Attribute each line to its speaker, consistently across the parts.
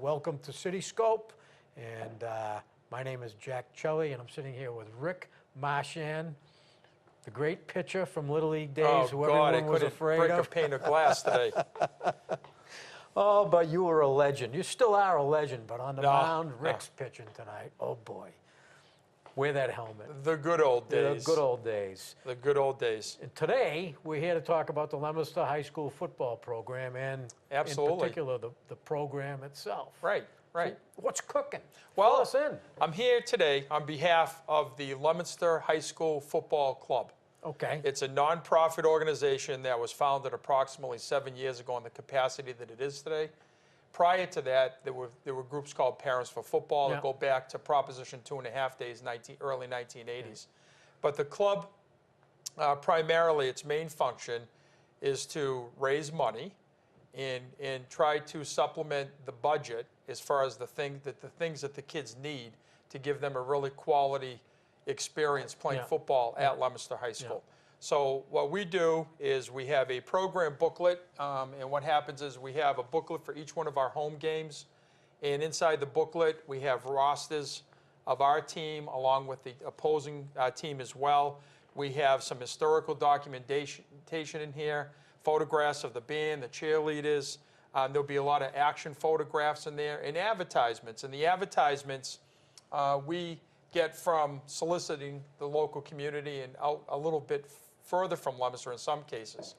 Speaker 1: welcome to Cityscope. And my name is Jack Celli, and I'm sitting here with Rick Marchand, the great pitcher from Little League days, who everyone was afraid
Speaker 2: break
Speaker 1: of.
Speaker 2: a pane of glass today.
Speaker 1: Oh, but you were a legend. You still are a legend, but on the mound, Rick's pitching tonight. Oh, boy. Wear that helmet.
Speaker 2: The good old days.
Speaker 1: The good old days.
Speaker 2: The good old days.
Speaker 1: And today, we're here to talk about the Leominster High School football program and,
Speaker 2: Absolutely.
Speaker 1: in particular, the program itself.
Speaker 2: Right, right.
Speaker 1: So what's cooking?
Speaker 2: Well,
Speaker 1: Fill us in.
Speaker 2: I'm here today on behalf of the Leominster High School Football Club.
Speaker 1: Okay.
Speaker 2: It's a nonprofit organization that was founded approximately 7 years ago in the capacity that it is today. Prior to that, there were groups called Parents for Football that go back to Proposition 2.5 days, early 1980s. But the club, primarily its main function is to raise money and try to supplement the budget as far as the things that the kids need to give them a really quality experience playing football at Leominster High School. So what we do is we have a program booklet, and what happens is we have a booklet for each one of our home games, and inside the booklet we have rosters of our team along with the opposing team as well. We have some historical documentation in here, photographs of the band, the cheerleaders. There'll be a lot of action photographs in there, and advertisements. And the advertisements we get from soliciting the local community and out a little bit further from Leominster in some cases.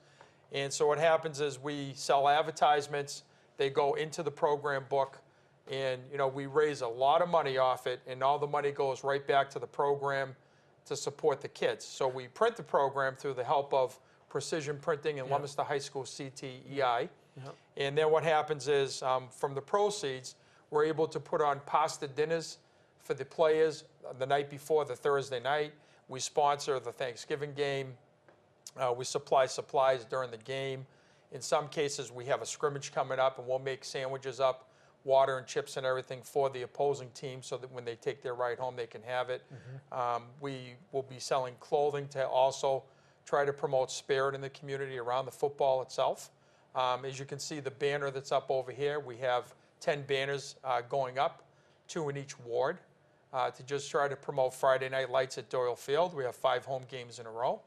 Speaker 2: And so what happens is we sell advertisements, they go into the program book, and we raise a lot of money off it, and all the money goes right back to the program to support the kids. So we print the program through the help of Precision Printing and Leominster High School CTEI. And then what happens is from the proceeds, we're able to put on pasta dinners for the players the night before, the Thursday night. We sponsor the Thanksgiving game. We supply supplies during the game. In some cases, we have a scrimmage coming up, and we'll make sandwiches up, water and chips and everything for the opposing team so that when they take their ride home, they can have it. We will be selling clothing to also try to promote spirit in the community around the football itself. As you can see, the banner that's up over here, we have 10 banners going up, 2 in each ward, to just try to promote Friday Night Lights at Doyle Field. We have 5 home games in a row.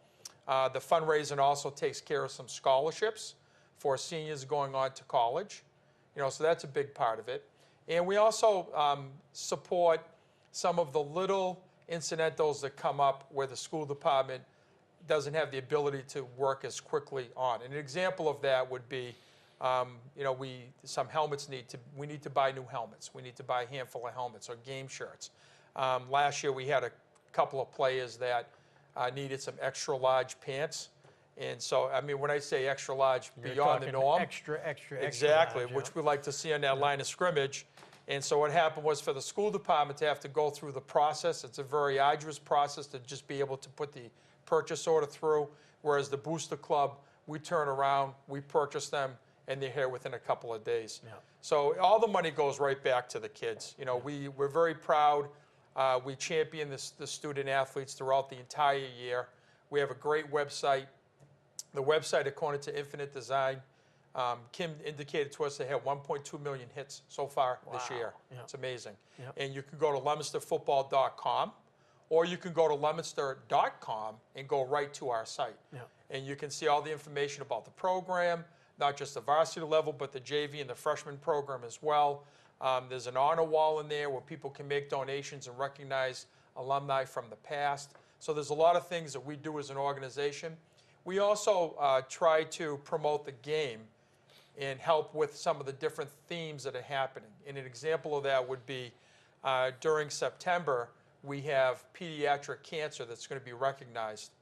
Speaker 2: The fundraising also takes care of some scholarships for seniors going on to college. So that's a big part of it. And we also support some of the little incidentals that come up where the school department doesn't have the ability to work as quickly on. And an example of that would be, some helmets we need to buy new helmets. We need to buy a handful of helmets or game shirts. Last year we had a couple of players that needed some extra large pants. And so, when I say extra large, beyond the norm.
Speaker 1: Extra
Speaker 2: Exactly,
Speaker 1: large,
Speaker 2: which we like to see on that line of scrimmage. And so what happened was for the school department to have to go through the process, it's a very arduous process to just be able to put the purchase order through, whereas the Booster Club, we turn around, we purchase them, and they're here within a couple of days. So all the money goes right back to the kids. We're very proud. We champion the student athletes throughout the entire year. We have a great website. The website, according to Infinite Design, Kim indicated to us they have 1.2 million hits so far this year. It's amazing. And you can go to leominsterfootball.com, or you can go to leominster.com and go right to our site. And you can see all the information about the program, not just the varsity level, but the JV and the freshman program as well. There's an honor wall in there where people can make donations and recognize alumni from the past. So there's a lot of things that we do as an organization. We also try to promote the game and help with some of the different themes that are happening. And an example of that would be during September, we have pediatric cancer that's going to be recognized.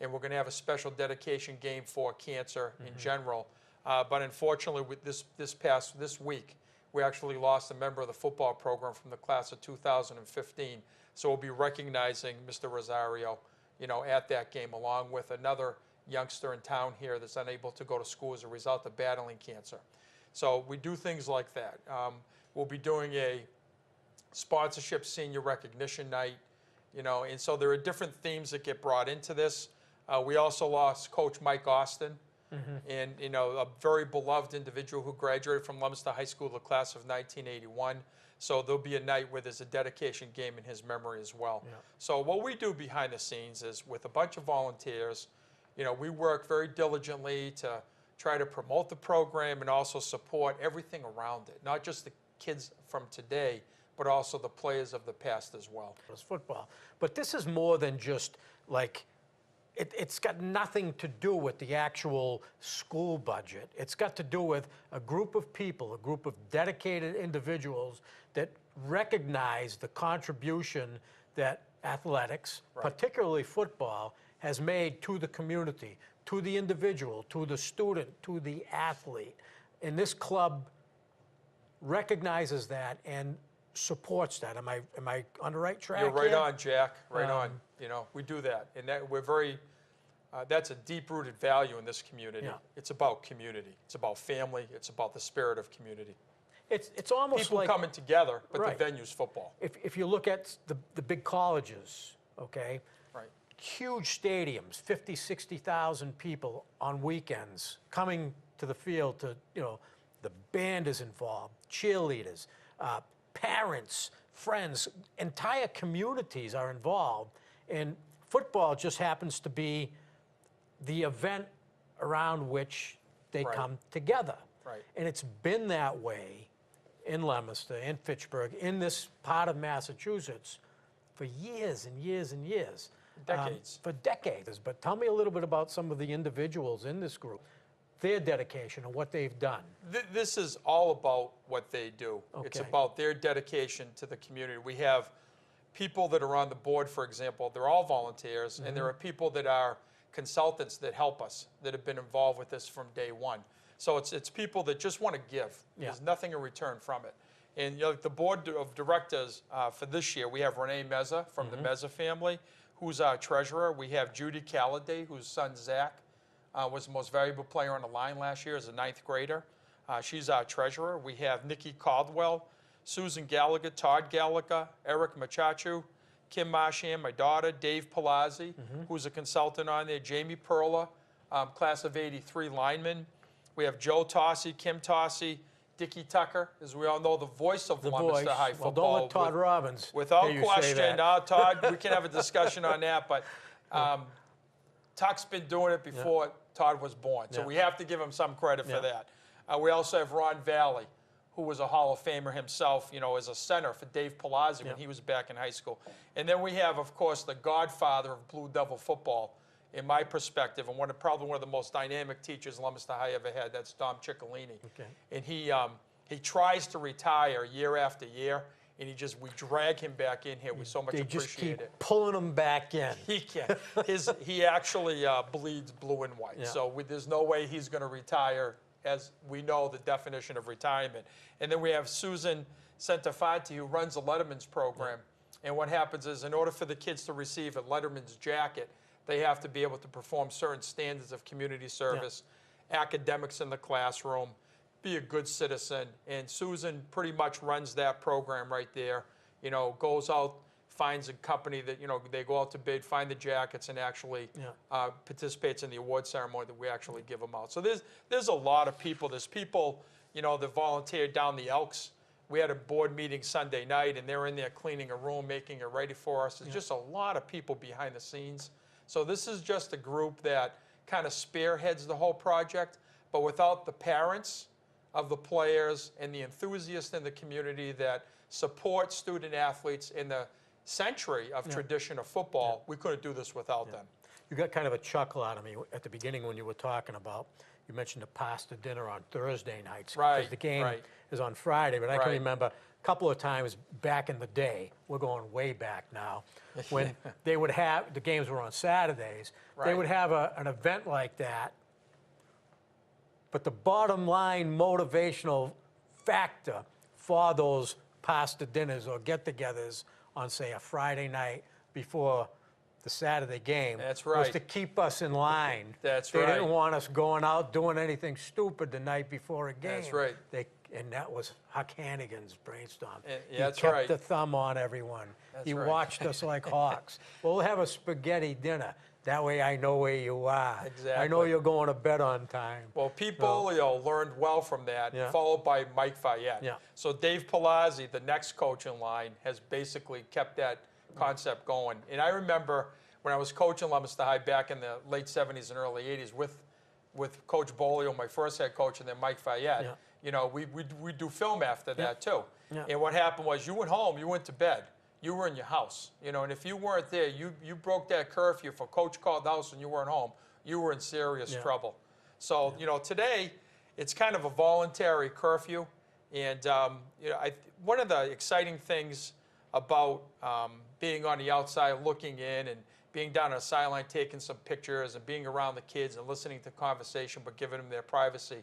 Speaker 2: And we're going to have a special dedication game for cancer in general. But unfortunately, with this week, we actually lost a member of the football program from the class of 2015. So we'll be recognizing Mr. Rosario, at that game, along with another youngster in town here that's unable to go to school as a result of battling cancer. So we do things like that. We'll be doing a sponsorship senior recognition night, and so there are different themes that get brought into this. We also lost Coach Mike Austin and a very beloved individual who graduated from Leominster High School, the class of 1981. So there'll be a night where there's a dedication game in his memory as well.
Speaker 1: Yeah.
Speaker 2: So what we do behind the scenes is, with a bunch of volunteers, we work very diligently to try to promote the program and also support everything around it, not just the kids from today, but also the players of the past as well.
Speaker 1: It's football. But this is more than just like, it's got nothing to do with the actual school budget. It's got to do with a group of people, a group of dedicated individuals that recognize the contribution that athletics, particularly football, has made to the community, to the individual, to the student, to the athlete. And this club recognizes that and supports that. Am I on the right track?
Speaker 2: You're right
Speaker 1: here?
Speaker 2: on, Jack. Right on. We do that, and that we're very. That's a deep-rooted value in this community.
Speaker 1: Yeah.
Speaker 2: It's about community. It's about family. It's about the spirit of community.
Speaker 1: It's almost
Speaker 2: People
Speaker 1: like
Speaker 2: coming together, but
Speaker 1: Right.
Speaker 2: the venue's football.
Speaker 1: if you look at the big colleges, okay,
Speaker 2: Right.
Speaker 1: huge stadiums, 50, 60,000 people on weekends coming to the field to, the band is involved, cheerleaders, parents, friends, entire communities are involved. And football just happens to be the event around which they
Speaker 2: Right.
Speaker 1: come together.
Speaker 2: Right.
Speaker 1: And it's been that way in Leominster, in Fitchburg, in this part of Massachusetts for years and years and years.
Speaker 2: Decades.
Speaker 1: For decades. But tell me a little bit about some of the individuals in this group, their dedication and what they've done.
Speaker 2: This is all about what they do. It's
Speaker 1: Okay.
Speaker 2: about their dedication to the community. We have people that are on the board, for example, they're all volunteers, and there are people that are consultants that help us, that have been involved with this from day one. So it's people that just want to give.
Speaker 1: Yeah.
Speaker 2: There's nothing in return from it. And the board of directors for this year, we have Renee Meza from the Meza family, who's our treasurer. We have Judy Calladay, whose son Zach was the most valuable player on the line last year as a 9th grader. She's our treasurer. We have Nikki Caldwell, Susan Gallagher, Todd Gallagher, Eric Machachu, Kim Marchand, my daughter, Dave Palazzi, who's a consultant on there, Jamie Perla, class of '83 lineman. We have Joe Tossi, Kim Tossi, Dickie Tucker, as we all know, the voice of Leominster High
Speaker 1: Well,
Speaker 2: football.
Speaker 1: don't let Todd Robbins
Speaker 2: Without
Speaker 1: hear you say
Speaker 2: question.
Speaker 1: that.
Speaker 2: Now, Todd, we can have a discussion on that, but Tuck's been doing it before Todd was born, so
Speaker 1: Yeah.
Speaker 2: we have to give him some credit
Speaker 1: Yeah.
Speaker 2: for that. We also have Ron Valley, who was a Hall of Famer himself, as a center for Dave Palazzi when
Speaker 1: Yeah.
Speaker 2: he was back in high school. And then we have, of course, the godfather of Blue Devil football, in my perspective, and probably one of the most dynamic teachers Leominster High ever had. That's Dom Ciccolini.
Speaker 1: Okay.
Speaker 2: And he tries to retire year after year, and we drag him back in here. We so much
Speaker 1: They just
Speaker 2: appreciate
Speaker 1: keep
Speaker 2: it.
Speaker 1: pulling them back in.
Speaker 2: He can. He actually bleeds blue and white.
Speaker 1: Yeah.
Speaker 2: So there's no way he's going to retire, as we know the definition of retirement. And then we have Susan Centafati, who runs the Letterman's program. And what happens is, in order for the kids to receive a Letterman's jacket, they have to be able to perform certain standards of community service, academics in the classroom, be a good citizen. And Susan pretty much runs that program right there. Goes out, finds a company that, they go out to bid, find the jackets, and actually participates in the award ceremony that we actually give them out. So there's a lot of people. There's people, that volunteered down the Elks. We had a board meeting Sunday night, and they're in there cleaning a room, making it ready for us. There's just a lot of people behind the scenes. So this is just a group that kind of spearheads the whole project, but without the parents of the players and the enthusiasts in the community that support student athletes in the century of tradition of football, we couldn't do this without them.
Speaker 1: You got kind of a chuckle out of me at the beginning when you were talking about, you mentioned the pasta dinner on Thursday nights.
Speaker 2: Right,
Speaker 1: Because the game
Speaker 2: right.
Speaker 1: is on Friday, but I can
Speaker 2: Right.
Speaker 1: remember a couple of times back in the day, we're going way back now, when they would have, the games were on Saturdays, they
Speaker 2: Right.
Speaker 1: would have an event like that, but the bottom line motivational factor for those pasta dinners or get-togethers on, say, a Friday night before the Saturday game
Speaker 2: That's
Speaker 1: was
Speaker 2: right.
Speaker 1: to keep us in line.
Speaker 2: That's
Speaker 1: They
Speaker 2: right.
Speaker 1: didn't want us going out doing anything stupid the night before a game.
Speaker 2: That's right.
Speaker 1: And that was Huck Hannigan's brainstorm. He
Speaker 2: that's
Speaker 1: kept
Speaker 2: right.
Speaker 1: the thumb on everyone.
Speaker 2: That's
Speaker 1: He
Speaker 2: right.
Speaker 1: watched us like hawks. We'll have a spaghetti dinner. That way I know where you are. I know
Speaker 2: Exactly.
Speaker 1: you're going to bed on time.
Speaker 2: Well, Pete Bolio learned well from that,
Speaker 1: Yeah.
Speaker 2: followed by Mike Fayette.
Speaker 1: Yeah.
Speaker 2: So Dave Palazzi, the next coach in line, has basically kept that concept going. And I remember when I was coaching Leominster High back in the late 70s and early 80s with Coach Bolio, my first head coach, and then Mike Fayette.
Speaker 1: Yeah.
Speaker 2: You know, we'd do film after that too.
Speaker 1: Yeah.
Speaker 2: And what happened was you went home, you went to bed. You were in your house, you know, and if you weren't there, you broke that curfew. If a coach called the house and you weren't home, you were in serious trouble. So, you know, today it's kind of a voluntary curfew. And, you know, one of the exciting things about being on the outside looking in and being down on the sideline taking some pictures and being around the kids and listening to conversation but giving them their privacy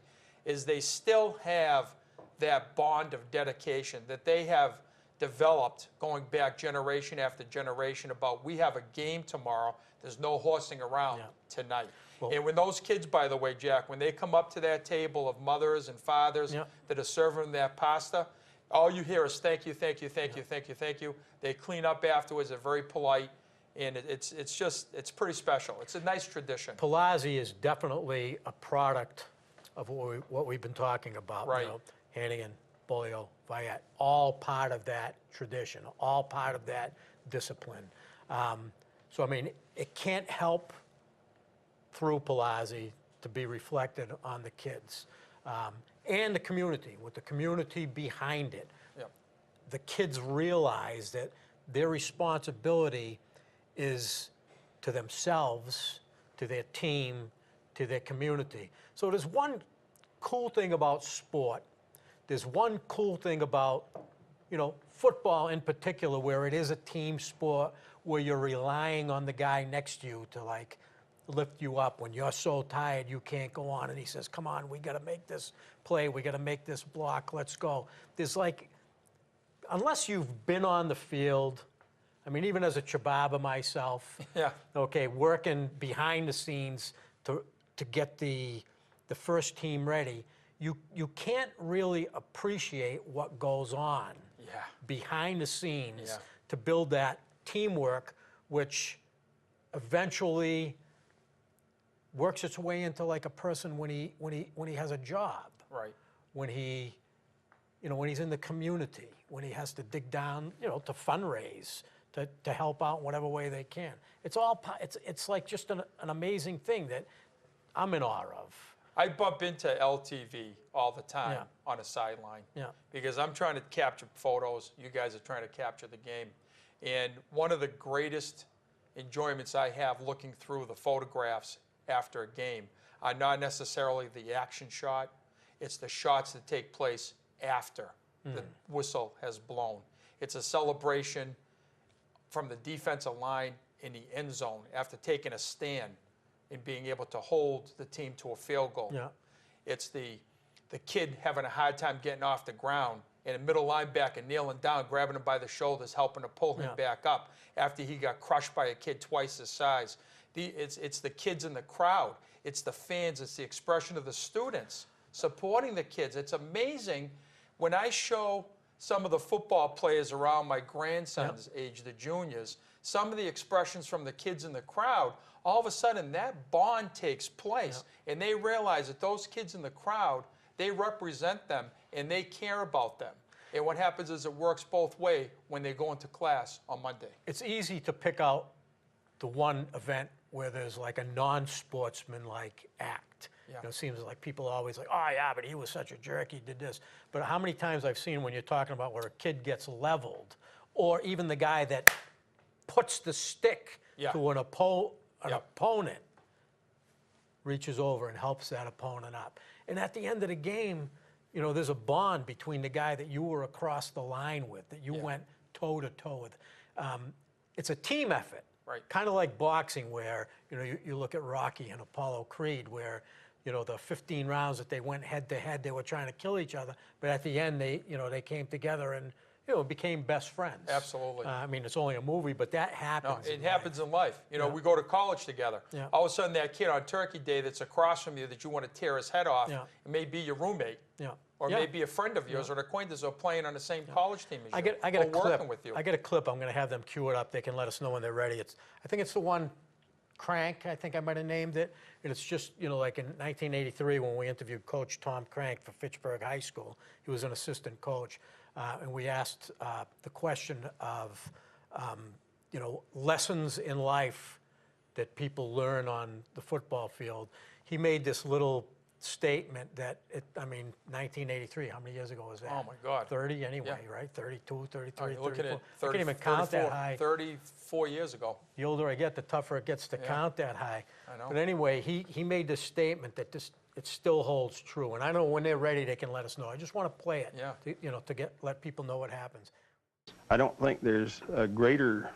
Speaker 2: is they still have that bond of dedication that they have developed going back generation after generation about we have a game tomorrow. There's no horsing around tonight. Well, and when those kids, by the way, Jack, when they come up to that table of mothers and fathers that are serving that pasta, all you hear is thank you, thank you, thank you, thank you, thank you. They clean up afterwards. They're very polite. And it's pretty special. It's a nice tradition.
Speaker 1: Palazzi is definitely a product of what we've been talking about.
Speaker 2: Right.
Speaker 1: You know, Hannigan, Bolio, Fayette, all part of that tradition, all part of that discipline. So, I mean, it can't help through Palazzi to be reflected on the kids and the community, with the community behind it.
Speaker 2: Yep.
Speaker 1: The kids realize that their responsibility is to themselves, to their team, to their community. So there's one cool thing about sport. There's one cool thing about, you know, football in particular, where it is a team sport, where you're relying on the guy next to you to, like, lift you up when you're so tired you can't go on. And he says, come on, we got to make this play. We got to make this block. Let's go. There's, like, unless you've been on the field, I mean, even as a Chababa myself, okay, working behind the scenes to get the first team ready, you can't really appreciate what goes on behind the scenes to build that teamwork, which eventually works its way into, like, a person when he has a job,
Speaker 2: Right.
Speaker 1: when he, you know, when he's in the community, when he has to dig down, you know, to fundraise, to help out in whatever way they can. It's all it's like just an amazing thing that I'm in awe of.
Speaker 2: I bump into LTV all the time on a sideline because I'm trying to capture photos. You guys are trying to capture the game. And one of the greatest enjoyments I have looking through the photographs after a game are not necessarily the action shot. It's the shots that take place after the whistle has blown. It's a celebration from the defensive line in the end zone after taking a stand and being able to hold the team to a field goal.
Speaker 1: Yeah.
Speaker 2: It's the kid having a hard time getting off the ground and a middle linebacker kneeling down, grabbing him by the shoulders, helping to pull him back up after he got crushed by a kid twice his size. It's the kids in the crowd. It's the fans. It's the expression of the students supporting the kids. It's amazing when I show some of the football players around my grandson's age, the juniors, some of the expressions from the kids in the crowd, all of a sudden that bond takes place. And they realize that those kids in the crowd, they represent them and they care about them. And what happens is it works both ways when they go into class on Monday.
Speaker 1: It's easy to pick out the one event where there's, like, a non-sportsman-like act. You know, it seems like people are always like, oh, yeah, but he was such a jerk, he did this. But how many times I've seen when you're talking about where a kid gets leveled, or even the guy that puts the stick to an opponent, reaches over and helps that opponent up. And at the end of the game, you know, there's a bond between the guy that you were across the line with, that you went toe-to-toe with. It's a team effort.
Speaker 2: Right.
Speaker 1: Kind of like boxing, where, you know, you look at Rocky and Apollo Creed, where, you know, the 15 rounds that they went head-to-head, they were trying to kill each other, but at the end, they came together and, you know, became best friends.
Speaker 2: Absolutely.
Speaker 1: I mean, it's only a movie, but that happens.
Speaker 2: No, it happens in life. You know, we go to college together. All of a sudden, that kid on Turkey Day that's across from you that you want to tear his head off, it may be your roommate. Or maybe a friend of yours or an acquaintance or playing on the same college team as you.
Speaker 1: I get a clip.
Speaker 2: Working with you.
Speaker 1: I get a clip. I'm going to have them cue it up. They can let us know when they're ready. I think it's the one Crank, I think I might have named it. And it's just, like in 1983 when we interviewed Coach Tom Crank for Fitchburg High School. He was an assistant coach. And we asked the question of, lessons in life that people learn on the football field. He made this little statement that, 1983, how many years ago was that?
Speaker 2: Oh, my God.
Speaker 1: 30 anyway,
Speaker 2: Yeah.
Speaker 1: right? 32, 33,
Speaker 2: You're looking
Speaker 1: 34.
Speaker 2: at
Speaker 1: I can't even count that high.
Speaker 2: 34 years ago.
Speaker 1: The older I get, the tougher it gets to count that high.
Speaker 2: I know.
Speaker 1: But anyway, he made this statement that it still holds true. And I know when they're ready, they can let us know. I just want to play it, to let people know what happens.
Speaker 3: I don't think there's a greater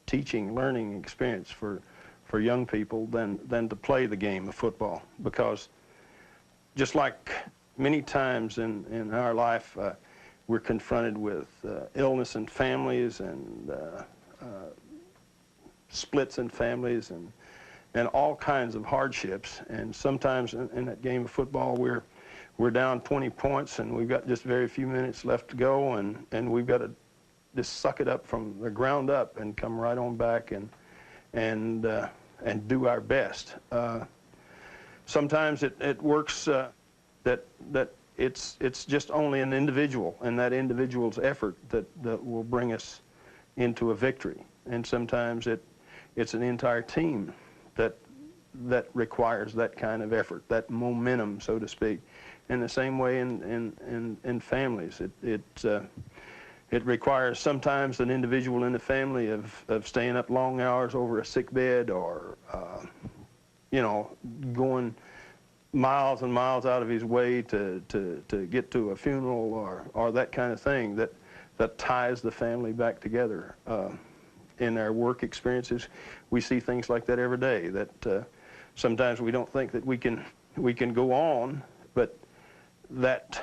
Speaker 3: teaching, learning experience for young people than to play the game of football, because just like many times in our life, we're confronted with illness in families and splits in families and all kinds of hardships. And sometimes in that game of football, we're down 20 points and we've got just very few minutes left to go, and we've got to just suck it up from the ground up and come right on back and do our best. Sometimes it works that it's just only an individual and that individual's effort that will bring us into a victory. And sometimes it's an entire team that requires that kind of effort, that momentum, so to speak. In the same way in families, it requires sometimes an individual in the family of staying up long hours over a sick bed, or going miles and miles out of his way to get to a funeral, or that kind of thing that ties the family back together. In our work experiences, we see things like that every day, that sometimes we don't think that we can go on, but that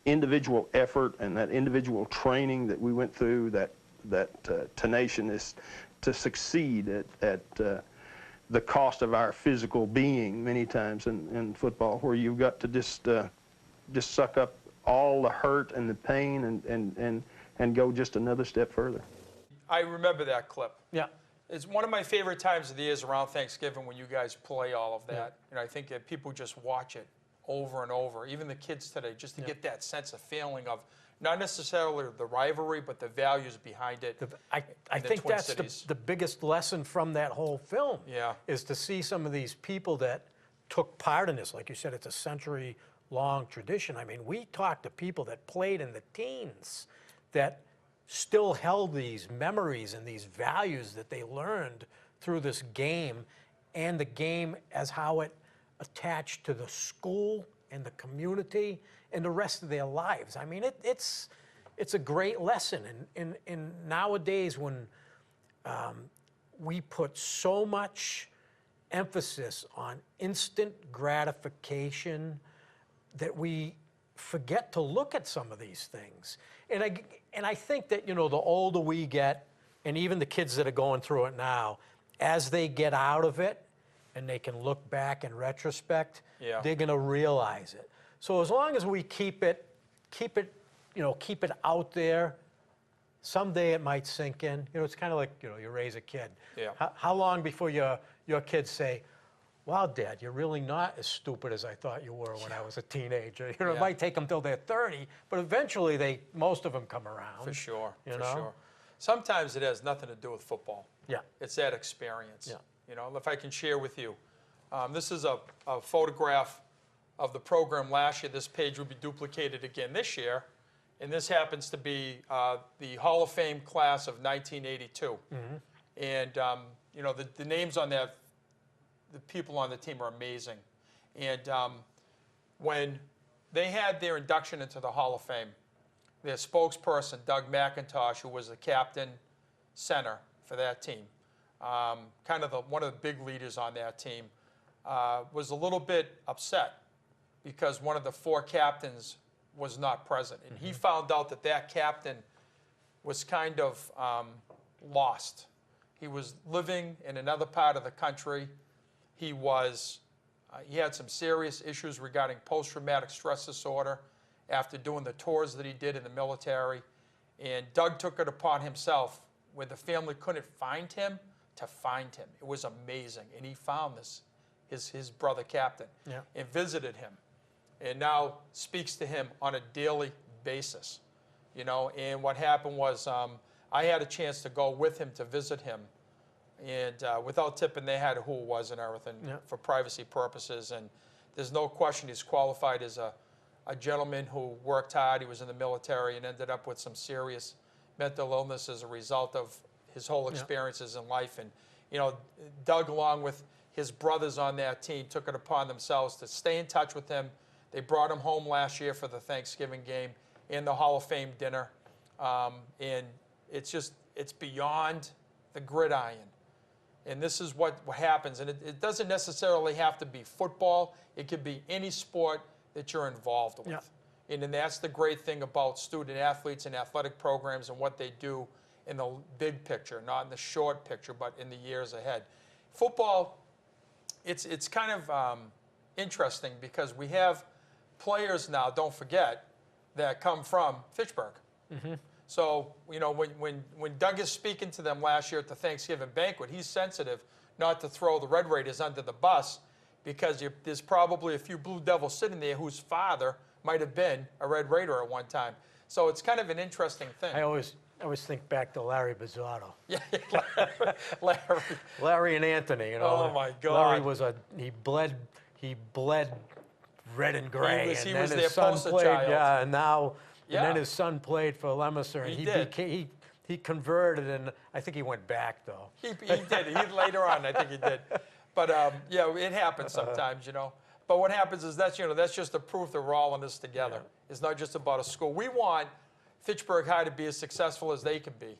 Speaker 3: individual effort and that individual training that we went through, that tenacious to succeed at the cost of our physical being many times in football, where you've got to just suck up all the hurt and the pain and go just another step further.
Speaker 2: I remember that clip.
Speaker 1: Yeah.
Speaker 2: It's one of my favorite times of the year is around Thanksgiving when you guys play all of that.
Speaker 1: Yeah.
Speaker 2: And I think that people just watch it over and over, even the kids today, just to get that sense of feeling of not necessarily the rivalry, but the values behind it.
Speaker 1: I think that's the biggest lesson from that whole film.
Speaker 2: Yeah.
Speaker 1: Is to see some of these people that took part in this. Like you said, it's a century-long tradition. I mean, we talked to people that played in the teens that still held these memories and these values that they learned through this game, and the game as how it attached to the school and the community and the rest of their lives. I mean, it's a great lesson. And nowadays, when we put so much emphasis on instant gratification, that we forget to look at some of these things. And I think that, the older we get, and even the kids that are going through it now, as they get out of it and they can look back in retrospect, they're going to realize it. So as long as we keep it out there, someday it might sink in. It's kind of like, you raise a kid.
Speaker 2: Yeah.
Speaker 1: How long before your kids say, wow, Dad, you're really not as stupid as I thought you were when I was a teenager. It might take them till they're 30, but eventually most of them come around.
Speaker 2: For sure,
Speaker 1: You
Speaker 2: for
Speaker 1: know?
Speaker 2: sure. Sometimes it has nothing to do with football.
Speaker 1: Yeah.
Speaker 2: It's that experience.
Speaker 1: Yeah.
Speaker 2: If I can share with you. This is a photograph of the program last year. This page will be duplicated again this year. And this happens to be the Hall of Fame class of 1982. Mm-hmm. And, the names on that, the people on the team are amazing. And when they had their induction into the Hall of Fame, their spokesperson, Doug McIntosh, who was the captain center for that team, kind of one of the big leaders on that team, was a little bit upset because one of the four captains was not present. And he found out that captain was kind of lost. He was living in another part of the country. He had some serious issues regarding post-traumatic stress disorder after doing the tours that he did in the military. And Doug took it upon himself, when the family couldn't find him, to find him. It was amazing. And he found his brother captain, and visited him, and now speaks to him on a daily basis. You know, and what happened was I had a chance to go with him to visit him, and without tipping, they had who it was and everything for privacy purposes. And there's no question he's qualified as a gentleman who worked hard. He was in the military and ended up with some serious mental illness as a result of his whole experiences in life. And, you know, Doug, along with his brothers on that team, took it upon themselves to stay in touch with him. They brought him home last year for the Thanksgiving game and the Hall of Fame dinner. And it's beyond the gridiron. And this is what happens. And it doesn't necessarily have to be football. It could be any sport that you're involved with. And then that's the great thing about student athletes and athletic programs and what they do in the big picture, not in the short picture, but in the years ahead. Football, it's kind of interesting because we have players now, don't forget, that come from Fitchburg. So, you know, when Doug is speaking to them last year at the Thanksgiving banquet, he's sensitive not to throw the Red Raiders under the bus, because there's probably a few Blue Devils sitting there whose father might have been a Red Raider at one time. So it's kind of an interesting thing.
Speaker 1: I always think back to Larry Bizzotto.
Speaker 2: Yeah, Larry.
Speaker 1: Larry and Anthony, you know.
Speaker 2: Oh my God.
Speaker 1: Larry he bled red and gray.
Speaker 2: He
Speaker 1: and
Speaker 2: was
Speaker 1: then
Speaker 2: their
Speaker 1: his son
Speaker 2: poster
Speaker 1: played,
Speaker 2: child.
Speaker 1: yeah, and now
Speaker 2: Yeah.
Speaker 1: and then his son played for Leominster, and he converted, and I think he went back though.
Speaker 2: He did. Later on, I think he did. But yeah, it happens sometimes, you know. But what happens is that's just the proof that we're all in this together. It's not just about a school. We want Fitchburg High to be as successful as they can be.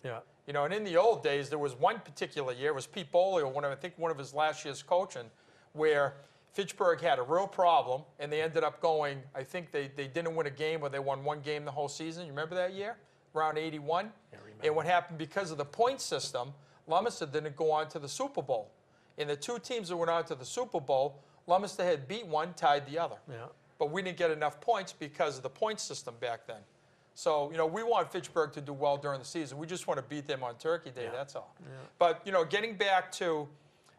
Speaker 2: You know, and in the old days, there was one particular year, it was Pete Bolio, I think one of his last years coaching, where Fitchburg had a real problem, and they ended up going, I think they didn't win a game, or they won one game the whole season. You remember that year? Around 81? And what happened, because of the point system, Leominster didn't go on to the Super Bowl. And the two teams that went on to the Super Bowl, Leominster had beat one, tied the other. But we didn't get enough points because of the point system back then. So, you know, we want Fitchburg to do well during the season. We just want to beat them on Turkey Day, that's all. But, you know, getting back to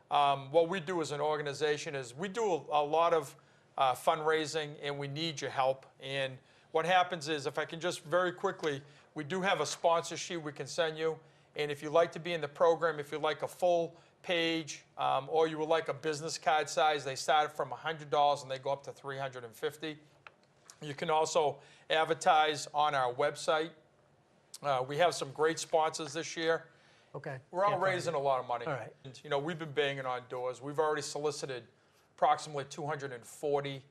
Speaker 2: what we do as an organization is we do a lot of fundraising, and we need your help. And what happens is, if I can just very quickly, we do have a sponsor sheet we can send you. And if you'd like to be in the program, if you'd like a full page, or you would like a business card size, they start from $100 and they go up to $350. You can also advertise on our website. We have some great sponsors this year.
Speaker 1: Okay.
Speaker 2: We're all raising a lot of money.
Speaker 1: All right.
Speaker 2: And, you know, we've been banging on doors. We've already solicited approximately 240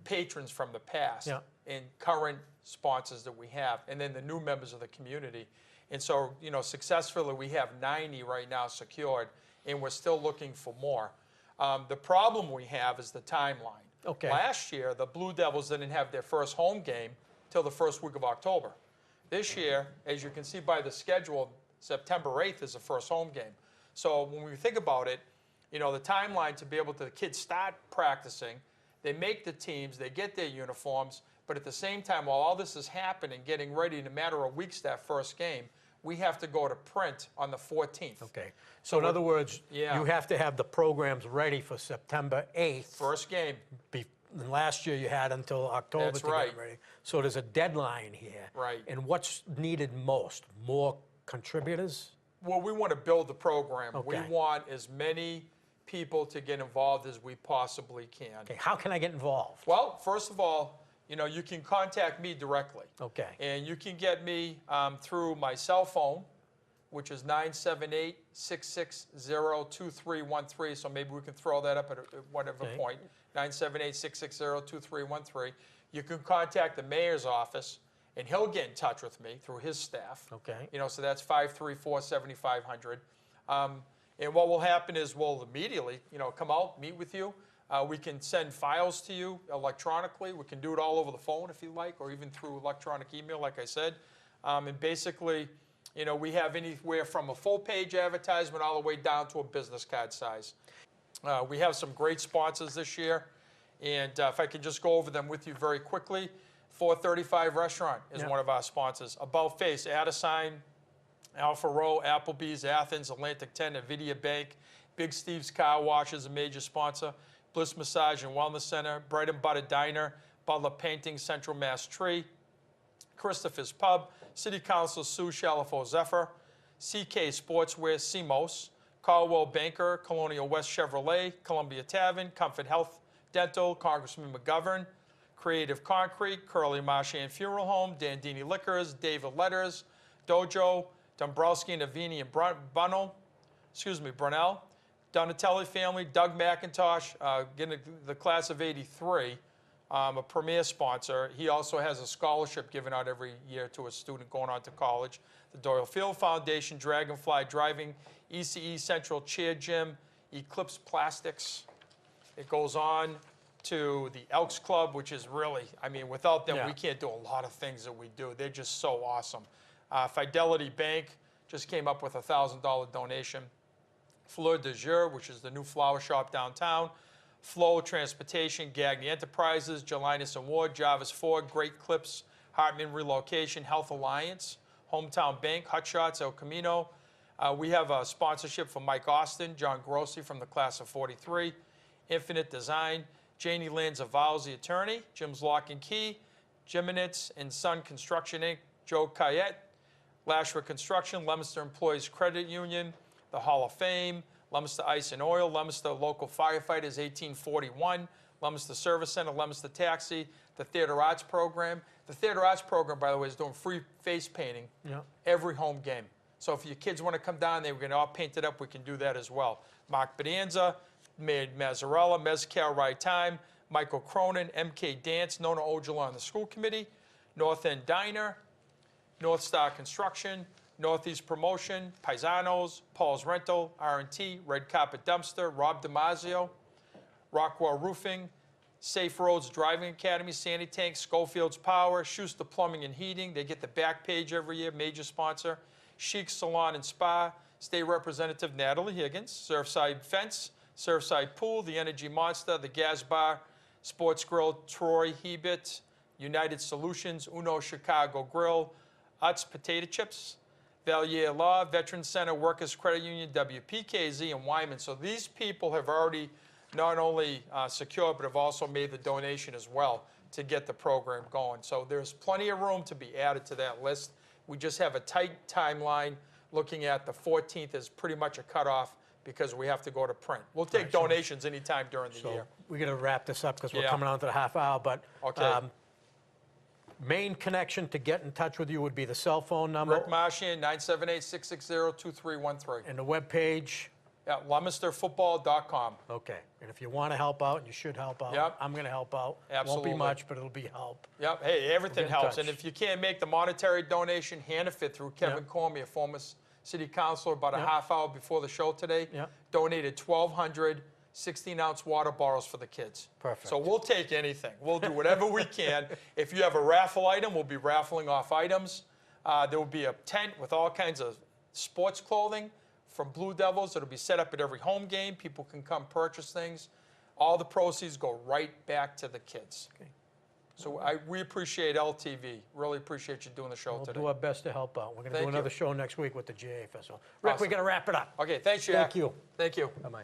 Speaker 2: patrons from the past and current sponsors that we have, and then the new members of the community. And so, you know, successfully, we have 90 right now secured, and we're still looking for more. The problem we have is the timeline. Last year, the Blue Devils didn't have their first home game till the first week of October. This year, as you can see by the schedule, September 8th is the first home game. So when we think about it, you know, the timeline to be able to, the kids start practicing, they make the teams, they get their uniforms, but at the same time, while all this is happening, getting ready in a matter of weeks, that first game, we have to go to print on the 14th.
Speaker 1: Okay. So in other words, you have to have the programs ready for September 8th.
Speaker 2: First game.
Speaker 1: Last year you had until October
Speaker 2: That's
Speaker 1: to
Speaker 2: right.
Speaker 1: get ready. So there's a deadline here.
Speaker 2: Right.
Speaker 1: And what's needed most? More contributors?
Speaker 2: Well, we want to build the program.
Speaker 1: Okay.
Speaker 2: We want as many people to get involved as we possibly can.
Speaker 1: Okay. How can I get involved?
Speaker 2: Well, first of all, you know, you can contact me directly.
Speaker 1: Okay.
Speaker 2: And you can get me through my cell phone, which is 978-660-2313. So maybe we can throw that up at whatever point. 978-660-2313. You can contact the mayor's office, and he'll get in touch with me through his staff.
Speaker 1: Okay.
Speaker 2: You know, so that's 534-7500. And what will happen is we'll immediately, you know, come out, meet with you. We can send files to you electronically. We can do it all over the phone if you like, or even through electronic email, like I said. And basically, you know, we have anywhere from a full-page advertisement all the way down to a business card size. We have some great sponsors this year, and if I could just go over them with you very quickly. 435 Restaurant is one of our sponsors. About Face, add a sign Alpha Row, Applebee's, Athens, Atlantic 10, Nvidia Bank, Big Steve's Car Wash is a major sponsor, Bliss Massage and Wellness Center, Bread and Butter Diner, Butler Painting, Central Mass Tree, Christopher's Pub, City Council Sue Shalafo Zephyr, CK Sportswear, CMOS, Caldwell Banker, Colonial West Chevrolet, Columbia Tavern, Comfort Health Dental, Congressman McGovern, Creative Concrete, Curly Marchand Funeral Home, Dandini Liquors, David Letters, Dojo, Dombrowski and Avini and Brunel, Donatelli family, Doug McIntosh, getting the class of '83, a premier sponsor. He also has a scholarship given out every year to a student going on to college. The Doyle Field Foundation, Dragonfly Driving, ECE Central Chair Gym, Eclipse Plastics. It goes on to the Elks Club, which is really, I mean, without them, we can't do a lot of things that we do. They're just so awesome. Fidelity Bank just came up with a $1,000 donation. Fleur de Jour, which is the new flower shop downtown. Flow Transportation, Gagny Enterprises, Jelinas and Ward, Jarvis Ford, Great Clips, Hartman Relocation, Health Alliance, Hometown Bank, Hot Shots, El Camino. We have a sponsorship from Mike Austin, John Grossi from the class of '43, Infinite Design, Janie Lanza-Vowles, the attorney, Jim's Lock and Key, Jimenitz and Son Construction Inc., Joe Cayette, Lashra Construction, Leominster Employees Credit Union, the Hall of Fame, Leominster Ice and Oil, Leominster Local Firefighters 1841, Leominster Service Center, Leominster Taxi, the Theater Arts Program. The Theater Arts Program, by the way, is doing free face painting every home game. So if your kids want to come down, they can all paint it up, we can do that as well. Mark Bonanza, Maid Mazzarella, Mezcal Right Time, Michael Cronin, MK Dance, Nona Ojala on the school committee, North End Diner, North Star Construction, Northeast Promotion, Paisanos, Paul's Rental, R&T, Red Carpet Dumpster, Rob DiMaggio, Rockwell Roofing, Safe Roads Driving Academy, Sandy Tank, Schofield's Power, Schuster Plumbing and Heating. They get the back page every year, major sponsor. Chic Salon and Spa, State Representative Natalie Higgins, Surfside Fence, Surfside Pool, the Energy Monster, the Gas Bar, Sports Grill, Troy Hebert, United Solutions, Uno Chicago Grill, Utz Potato Chips, Valier Law, Veterans Center, Workers Credit Union, WPKZ, and Wyman. So these people have already not only secured, but have also made the donation as well to get the program going. So there's plenty of room to be added to that list. We just have a tight timeline. Looking at the 14th is pretty much a cutoff because we have to go to print. We'll take donations anytime during the year.
Speaker 1: We're going to wrap this up because we're coming on to the half hour, but main connection to get in touch with you would be the cell phone number.
Speaker 2: Rick Marchand, 978-660-2313.
Speaker 1: And the webpage?
Speaker 2: At LeominsterFootball.com.
Speaker 1: Okay. And if you want to help out, you should help out. I'm going to help out.
Speaker 2: Absolutely.
Speaker 1: Won't be much, but it'll be help.
Speaker 2: Yep. Hey, everything helps. And if you can't make the monetary donation, Hannaford through Kevin Cormier, former city councilor, about a half hour before the show today, donated 1,200 16-ounce water bottles for the kids.
Speaker 1: Perfect.
Speaker 2: So we'll take anything. We'll do whatever we can. If you have a raffle item, we'll be raffling off items. There will be a tent with all kinds of sports clothing from Blue Devils. It'll be set up at every home game. People can come purchase things. All the proceeds go right back to the kids. Okay. So we appreciate LTV. Really appreciate you doing the show today.
Speaker 1: We'll do our best to help out. We're going to do another show next week with the GA Festival. Rick,
Speaker 2: Awesome.
Speaker 1: we got to wrap it up.
Speaker 2: Okay, thanks, Jack.
Speaker 1: Thank you.
Speaker 2: Thank you.
Speaker 1: Bye-bye.